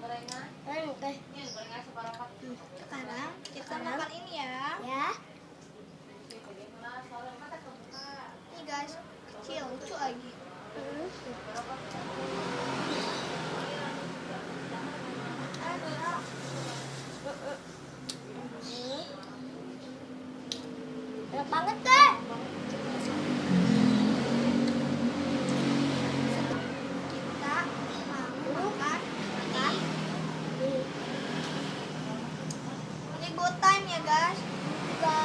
Sekarang kita makan ini ya. Ya. Nih guys, kecil, lucu lagi. Enak banget deh. Kita mau makan ini. Ini go time ya guys. Juga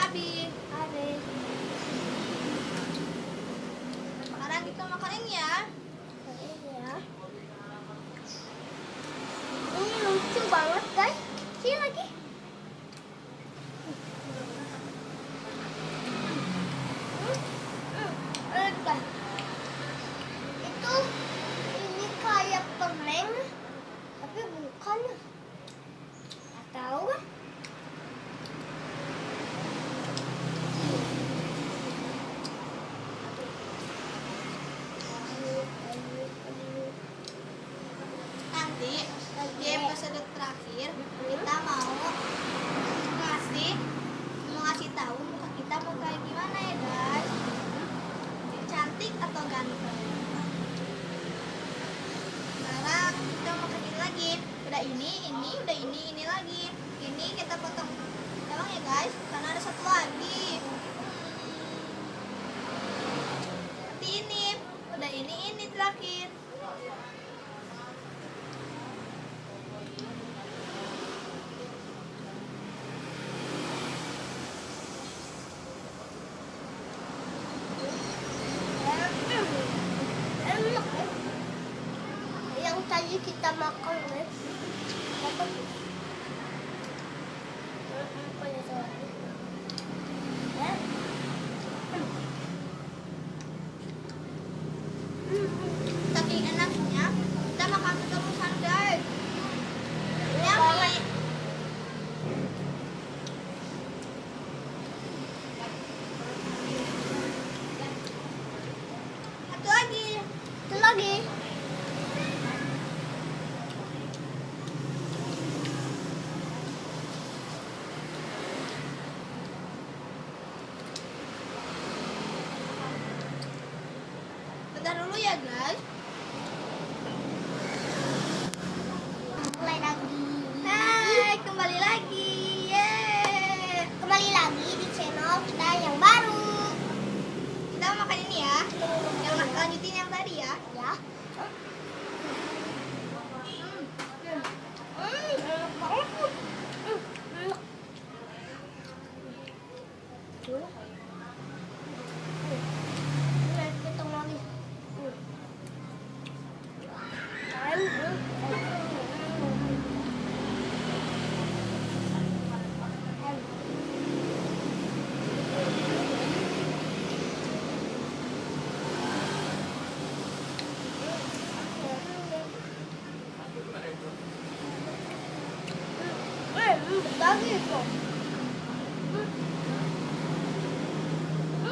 Habis. habis. Sekarang kita makan ini ya. Ini ya. Ini lucu banget guys. Sini lagi. Guys. Itu ini kayak permen, tapi bukan. Nggak tahu kan? Nanti di episode terakhir kita mau ngasih tahu muka kita mau kayak gimana ya guys. Cantik atau ganteng. Sekarang kita mau makan ini lagi. Udah ini lagi. Ini kita potong doang ya guys, karena ada satu lagi. Nanti ini, udah ini terakhir. Enak ya. Yang tadi kita makan guys. Apa tuh? Apa ya soalnya? Saking enaknya, kita makan keterusan guys. Banget. Yummy. Satu lagi. Itu lagi. Bentar dulu ya guys. Mulai lagi. Hai, kembali lagi. Yeay. Kembali lagi di channel kita yang baru. Kita mau makan ini ya. Yang lanjutin yang tadi ya. Ya. Enak banget. Enak. Kita lagi. Lagi kok.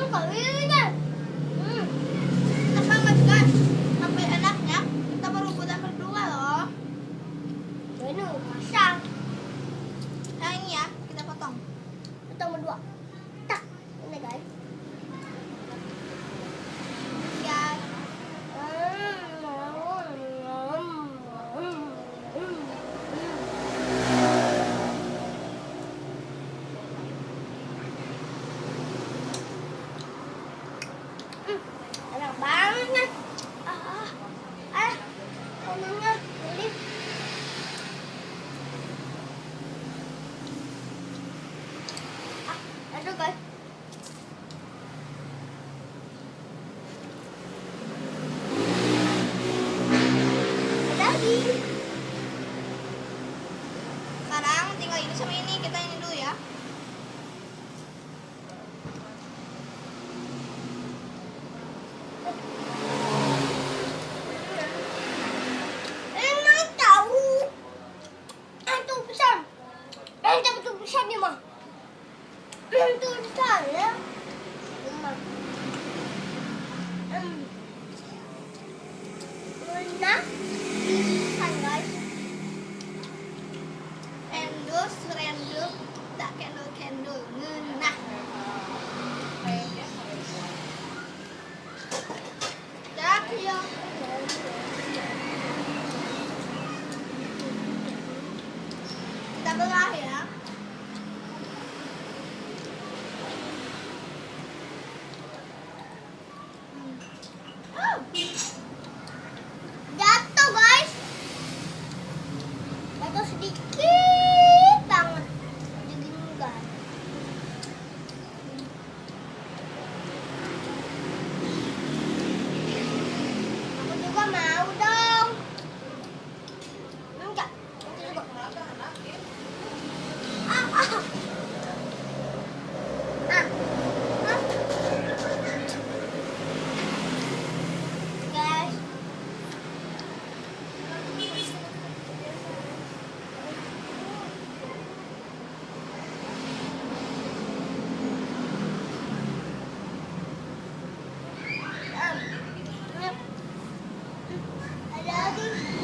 Kalinya. Enak banget guys. Sampai enaknya kita berebutan berdua loh. Ini pasang. Nah ini ya, kita potong. Potong berdua. Tak. Ini guys. Ya, Nah, pingsan guys. Endus, rendus, tak candle candle. Nah. Dah ya. Kita belah ya. Oh. Jatuh guys. Jatuh sedikit banget. Jadi enggak. Aku juga mau dong. Enggak. Aku juga. Ah, ah. Ah. Ah. Guys. Ada lagi.